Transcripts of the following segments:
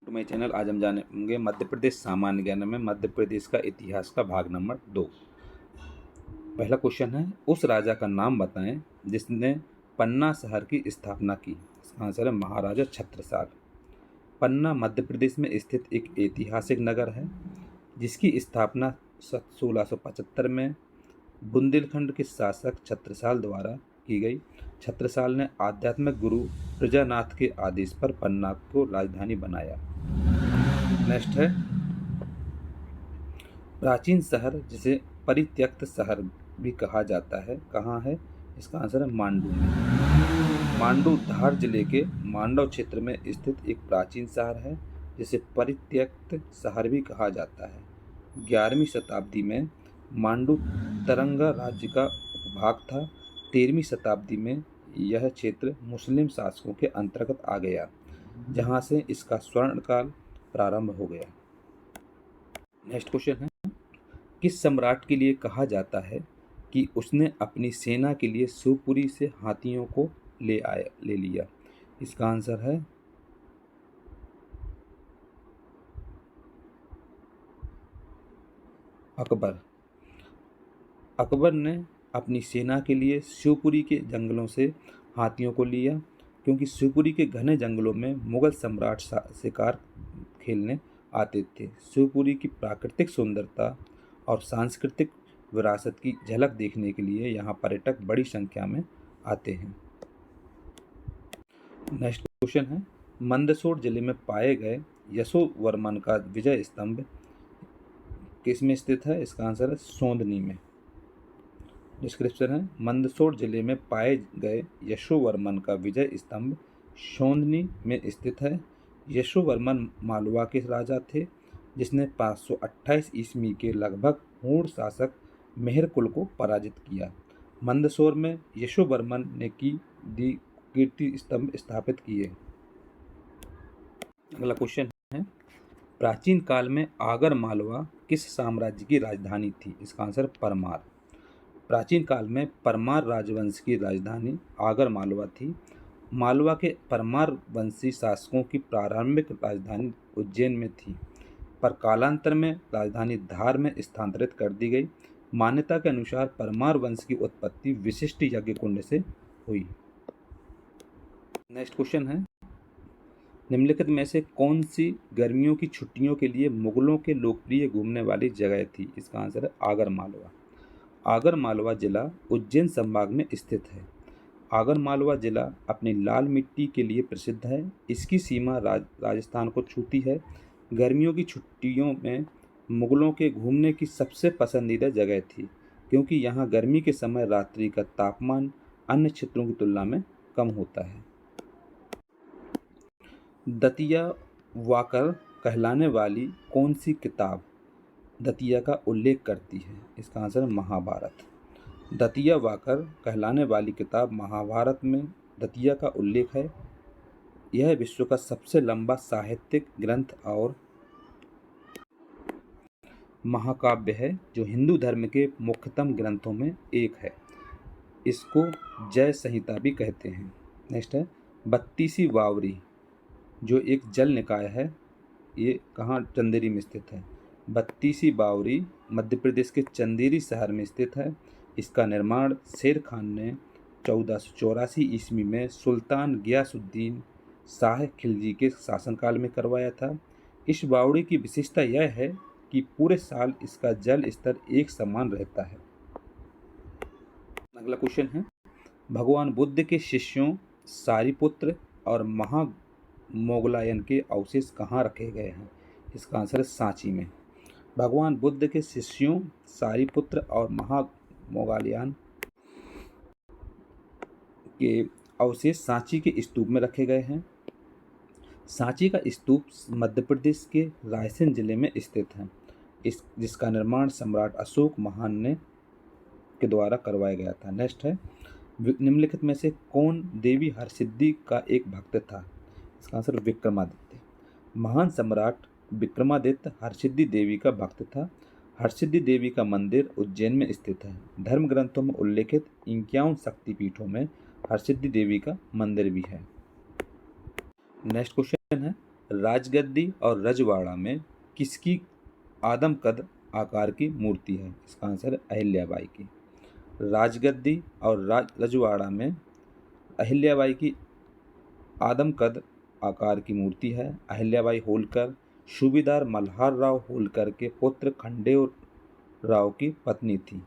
To my channel. आज हम जानेंगे मध्य प्रदेश सामान्य ज्ञान में मध्य प्रदेश का इतिहास का भाग नंबर 2। पहला क्वेश्चन है, उस राजा का नाम बताएं जिसने पन्ना शहर की स्थापना की। इसका आंसर है महाराजा छत्रसाल। पन्ना मध्य प्रदेश में स्थित एक ऐतिहासिक नगर है जिसकी स्थापना 1675 में बुंदेलखंड के शासक छत्रसाल द्वारा की गई। छत्रसाल ने आध्यात्मिक गुरु प्रजानाथ के आदेश पर पन्ना को राजधानी बनाया। नेक्स्ट है, प्राचीन शहर जिसे परित्यक्त शहर भी कहा जाता है कहाँ है। इसका आंसर है मांडू में। मांडू धार जिले के मांडव क्षेत्र में स्थित एक प्राचीन शहर है जिसे परित्यक्त शहर भी कहा जाता है। 11वीं शताब्दी में मांडू तरंगा राज्य का उपभाग था। 13वीं शताब्दी में यह क्षेत्र मुस्लिम शासकों के अंतर्गत आ गया, जहां से इसका स्वर्णकाल प्रारंभ हो गया। नेक्स्ट क्वेश्चन है, किस सम्राट के लिए कहा जाता है कि उसने अपनी सेना के लिए शिवपुरी से हाथियों को ले लिया। इसका आंसर है अकबर। अकबर ने अपनी सेना के लिए शिवपुरी के जंगलों से हाथियों को लिया, क्योंकि शिवपुरी के घने जंगलों में मुगल सम्राट शिकार खेलने आते थे। शिवपुरी की प्राकृतिक सुंदरता और सांस्कृतिक विरासत की झलक देखने के लिए यहाँ पर्यटक बड़ी संख्या में आते हैं। नेक्स्ट क्वेश्चन है, मंदसौर जिले में पाए गए यशोवर्मन का विजय स्तंभ किस में स्थित है। इसका आंसर है सोंदनी में। डिस्क्रिप्शन है, मंदसौर जिले में पाए गए यशोवर्मन का विजय स्तंभ सोंदनी में स्थित है। यशोवर्मन मालवा के राजा थे जिसने 528 ईस्वी के लगभग मूढ़ शासक मेहर कुल को पराजित किया। मंदसौर में यशोवर्मन ने कीर्ति स्तंभ स्थापित किए। अगला क्वेश्चन है, प्राचीन काल में आगर मालवा किस साम्राज्य की राजधानी थी। इसका आंसर परमार। प्राचीन काल में परमार राजवंश की राजधानी आगर मालवा थी। मालवा के परमार वंशी शासकों की प्रारंभिक राजधानी उज्जैन में थी, पर कालांतर में राजधानी धार में स्थानांतरित कर दी गई। मान्यता के अनुसार परमार वंश की उत्पत्ति विशिष्ट यज्ञ कुंड से हुई। नेक्स्ट क्वेश्चन है, निम्नलिखित में से कौन सी गर्मियों की छुट्टियों के लिए मुगलों के लोकप्रिय घूमने वाली जगह थी। इसका आंसर है आगर मालवा। आगर मालवा जिला उज्जैन संभाग में स्थित है। आगर मालवा जिला अपनी लाल मिट्टी के लिए प्रसिद्ध है। इसकी सीमा राजस्थान को छूती है। गर्मियों की छुट्टियों में मुगलों के घूमने की सबसे पसंदीदा जगह थी, क्योंकि यहाँ गर्मी के समय रात्रि का तापमान अन्य क्षेत्रों की तुलना में कम होता है। दतिया वाकर कहलाने वाली कौन सी किताब दतिया का उल्लेख करती है। इसका आंसर है महाभारत। दतिया वाकर कहलाने वाली किताब महाभारत में दतिया का उल्लेख है। यह विश्व का सबसे लंबा साहित्यिक ग्रंथ और महाकाव्य है, जो हिंदू धर्म के मुख्यतम ग्रंथों में एक है। इसको जय संहिता भी कहते हैं। नेक्स्ट है, 32वीं वावरी जो एक जल निकाय है, ये कहाँ चंदेरी में स्थित है। 32वीं बावरी मध्य प्रदेश के चंदेरी शहर में स्थित है। इसका निर्माण शेर खान ने 1484 ईस्वी में सुल्तान गियासुद्दीन शाह खिलजी के शासनकाल में करवाया था। इस बावड़ी की विशेषता यह है कि पूरे साल इसका जल स्तर एक समान रहता है। अगला क्वेश्चन है, भगवान बुद्ध के शिष्यों सारिपुत्र और महामोगलायन के अवशेष कहाँ रखे गए हैं। इसका आंसर है सांची में। भगवान बुद्ध के शिष्यों सारिपुत्र और महामोगलायन के अवशेष सांची के स्तूप में रखे गए हैं। सांची का स्तूप मध्य प्रदेश के रायसेन जिले में स्थित है, जिसका निर्माण सम्राट अशोक महान ने के द्वारा करवाया गया था। नेक्स्ट है, निम्नलिखित में से कौन देवी हरसिद्धि का एक भक्त था। इसका आंसर विक्रमादित्य। महान सम्राट विक्रमादित्य हरसिद्धि देवी का भक्त था। हरसिद्धि देवी का मंदिर उज्जैन में स्थित है। धर्म ग्रंथों में उल्लेखित 51 शक्तिपीठों में हरसिद्धि देवी का मंदिर भी है। नेक्स्ट क्वेश्चन है, राजगद्दी और रजवाड़ा में किसकी आदमकद आकार की मूर्ति है? इसका आंसर है अहिल्याबाई की। राजगद्दी और रजवाड़ा में अहिल्याबाई की आदमकद आकार की मूर्ति है। अहिल्याबाई होलकर सूबेदार मल्हार राव होलकर के पुत्र खंडेराव राव की पत्नी थी।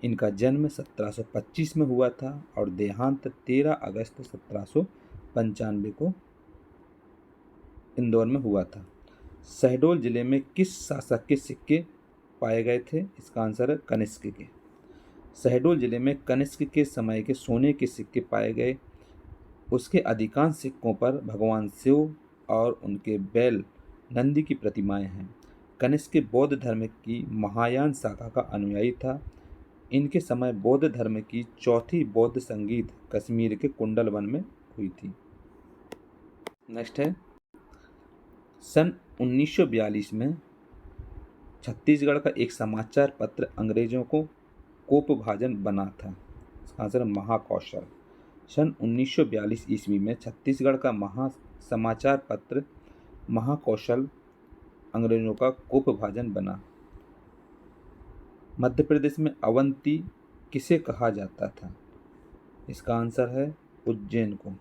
इनका जन्म 1725 में हुआ था और देहांत 13 अगस्त 1795 को इंदौर में हुआ था। शहडोल जिले में किस शासक के सिक्के पाए गए थे? इसका आंसर है कनिष्क के। शहडोल जिले में कनिष्क के समय के सोने के सिक्के पाए गए। उसके अधिकांश सिक्कों पर भगवान शिव और उनके बैल नंदी की प्रतिमाएं हैं। कनिष्क बौद्ध धर्म की महायान शाखा का अनुयायी था। इनके समय बौद्ध धर्म की चौथी बौद्ध संगीत कश्मीर के कुंडल वन में हुई थी। नेक्स्ट है, सन 1942 में छत्तीसगढ़ का एक समाचार पत्र अंग्रेजों को कोपभाजन बना था। इसका आंसर महाकौशल। सन 1942 ईस्वी में छत्तीसगढ़ का समाचार पत्र महाकौशल अंग्रेजों का कोपभाजन बना। मध्य प्रदेश में अवंती किसे कहा जाता था? इसका आंसर है उज्जैन को।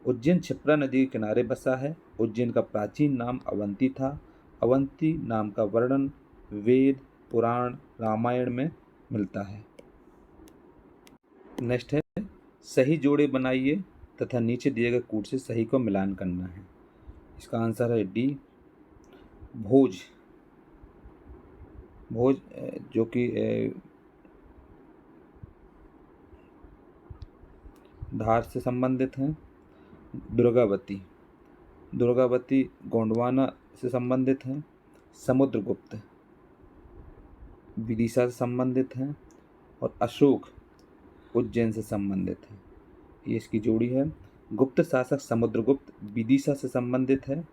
उज्जैन क्षिप्रा नदी के किनारे बसा है। उज्जैन का प्राचीन नाम अवंती था। अवंती नाम का वर्णन वेद, पुराण, रामायण में मिलता है। नेक्स्ट है, सही जोड़े बनाइए तथा नीचे दिए गए कूट से सही को मिलान करना है। इसका आंसर है डी, भोज। भोज जो कि धार से संबंधित हैं। दुर्गावती, दुर्गावती गोंडवाना से संबंधित हैं। समुद्रगुप्त विदिशा से संबंधित हैं और अशोक उज्जैन से संबंधित है। ये इसकी जोड़ी है। गुप्त शासक समुद्रगुप्त विदिशा से संबंधित है।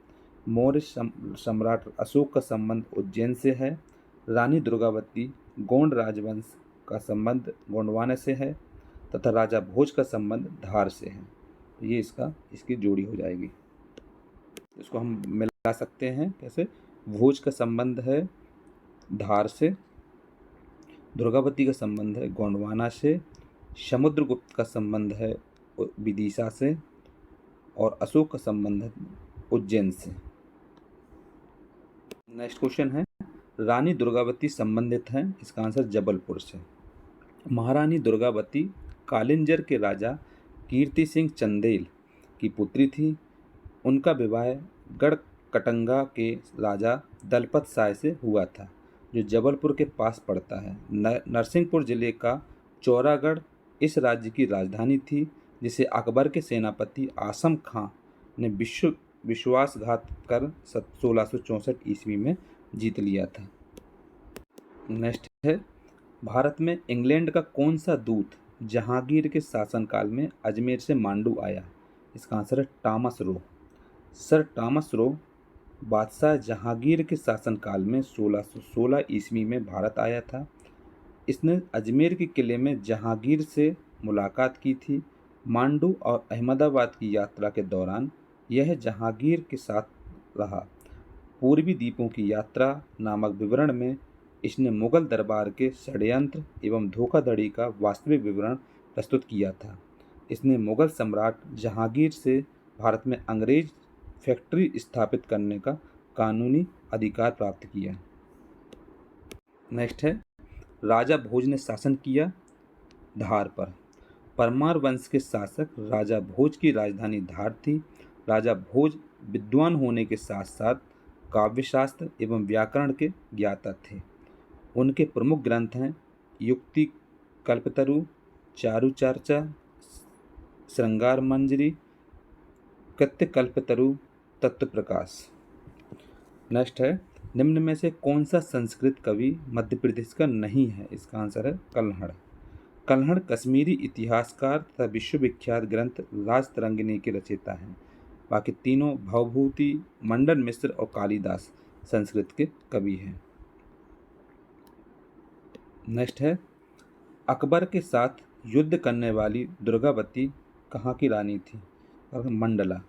मौर्य सम्राट अशोक का संबंध उज्जैन से है। रानी दुर्गावती गोंड राजवंश का संबंध गोंडवाना से है तथा राजा भोज का संबंध धार से है। तो ये इसकी जोड़ी हो जाएगी। इसको हम मिला सकते हैं कैसे? भोज का संबंध है धार से, दुर्गावती का संबंध है गोंडवाना से, समुद्रगुप्त का संबंध है विदिशा से और अशोक का संबंध है उज्जैन से। नेक्स्ट क्वेश्चन है, रानी दुर्गावती संबंधित है। इसका आंसर जबलपुर से। महारानी दुर्गावती कालिंजर के राजा कीर्ति सिंह चंदेल की पुत्री थी। उनका विवाह गढ़कटंगा के राजा दलपत साय से हुआ था, जो जबलपुर के पास पड़ता है। नरसिंहपुर जिले का चौरागढ़ इस राज्य की राजधानी थी, जिसे अकबर के सेनापति आसम खां ने विश्वासघात कर 1664 ईस्वी में जीत लिया था। नेक्स्ट है, भारत में इंग्लैंड का कौन सा दूत जहांगीर के शासनकाल में अजमेर से मांडू आया? इसका आंसर है Thomas Roe. Sir Thomas Roe बादशाह जहांगीर के शासनकाल में 1616 ईस्वी में भारत आया था। इसने अजमेर के किले में जहांगीर से मुलाकात की थी। मांडू और अहमदाबाद की यात्रा के दौरान यह जहांगीर के साथ रहा। पूर्वी द्वीपों की यात्रा नामक विवरण में इसने मुगल दरबार के षड्यंत्र एवं धोखाधड़ी का वास्तविक विवरण प्रस्तुत किया था। इसने मुगल सम्राट जहांगीर से भारत में अंग्रेज फैक्ट्री स्थापित करने का कानूनी अधिकार प्राप्त किया। नेक्स्ट है, राजा भोज ने शासन किया धार पर। परमार वंश के शासक राजा भोज की राजधानी धार थी। राजा भोज विद्वान होने के साथ साथ काव्यशास्त्र एवं व्याकरण के ज्ञाता थे। उनके प्रमुख ग्रंथ हैं युक्ति कल्पतरु, चारुचर्चा, श्रृंगार मंजरी, कृत्य कल्पतरु, तत्व प्रकाश। नेक्स्ट है, निम्न में से कौन सा संस्कृत कवि मध्य प्रदेश का नहीं है? इसका आंसर है कल्हड़। कल्हड़ कश्मीरी इतिहासकार तथा विश्वविख्यात ग्रंथ राजतरंगिणी के रचयिता हैं। बाकी तीनों भवभूति, मंडन मिश्र और कालिदास संस्कृत के कवि हैं। नेक्स्ट है, अकबर के साथ युद्ध करने वाली दुर्गावती कहाँ की रानी थी? मंडला।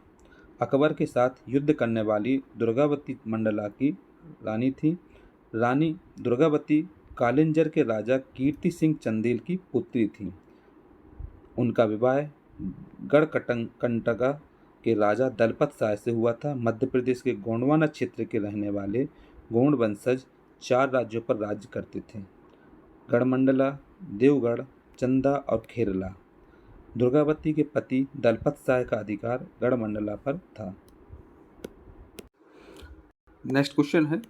अकबर के साथ युद्ध करने वाली दुर्गावती मंडला की रानी थी। रानी दुर्गावती कालिंजर के राजा कीर्ति सिंह चंदेल की पुत्री थी। उनका विवाह गढ़कंटगा के राजा दलपत शाह से हुआ था। मध्य प्रदेश के गोंडवाना क्षेत्र के रहने वाले गोंड वंशज 4 राज्यों पर राज्य करते थे: गढ़मंडला, देवगढ़, चंदा और खेरला। दुर्गावती के पति दलपत शाह का अधिकार गढ़मंडला पर था। नेक्स्ट क्वेश्चन है,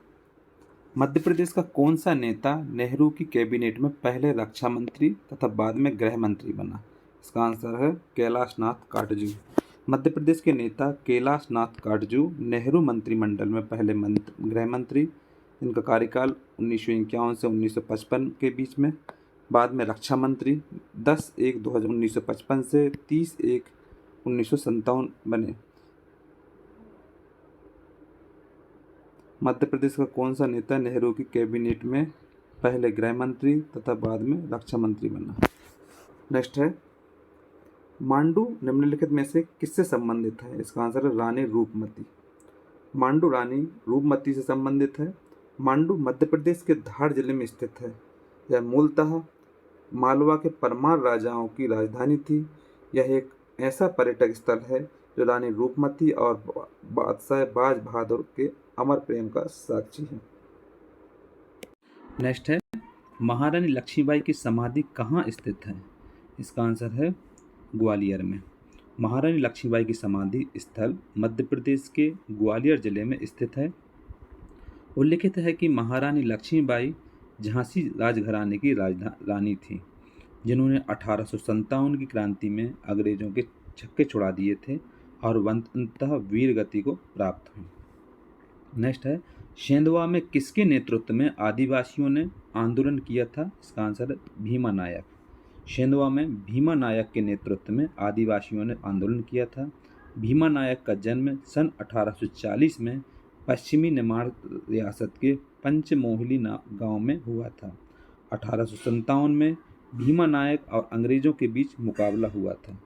मध्य प्रदेश का कौन सा नेता नेहरू की कैबिनेट में पहले रक्षा मंत्री तथा बाद में गृह मंत्री बना? इसका आंसर है कैलाश नाथ काटजू। मध्य प्रदेश के नेता कैलाश नाथ काटजू नेहरू मंत्रिमंडल में पहले गृह मंत्री, इनका कार्यकाल 1951 से 1955 के बीच में, बाद में रक्षा मंत्री 10/1/1955 से 30/1/1957 बने। मध्य प्रदेश का कौन सा नेता नेहरू की कैबिनेट में पहले गृह मंत्री तथा बाद में रक्षा मंत्री बना? नेक्स्ट है, मांडू निम्नलिखित में से किससे संबंधित है? इसका आंसर है रानी रूपमती। मांडू रानी रूपमती से संबंधित है। मांडू मध्य प्रदेश के धार जिले में स्थित है। यह मूलतः मालवा के परमार राजाओं की राजधानी थी। यह एक ऐसा पर्यटक स्थल है जो रानी रूपमती और बादशाह बाज बहादुर के अमर प्रेम का साक्षी है। नेक्स्ट है, महारानी लक्ष्मीबाई की समाधि कहाँ स्थित है? इसका आंसर है ग्वालियर में। महारानी लक्ष्मीबाई की समाधि स्थल मध्य प्रदेश के ग्वालियर जिले में स्थित है। उल्लेखित है कि महारानी लक्ष्मीबाई झांसी राजघराने की रानी थी, जिन्होंने 1857 की क्रांति में अंग्रेजों के छक्के छुड़ा दिए थे और अंततः वीर गति को प्राप्त हुई। नेक्स्ट है, सेंधवा में किसके नेतृत्व में आदिवासियों ने आंदोलन किया था? इसका आंसर है भीमा नायक। सेंधवा में भीमा नायक के नेतृत्व में आदिवासियों ने आंदोलन किया था। भीमा नायक का जन्म सन 1840 में पश्चिमी निमाड़ रियासत के पंचमोहली गांव में हुआ था। 1857 में भीमा नायक और अंग्रेजों के बीच मुकाबला हुआ था।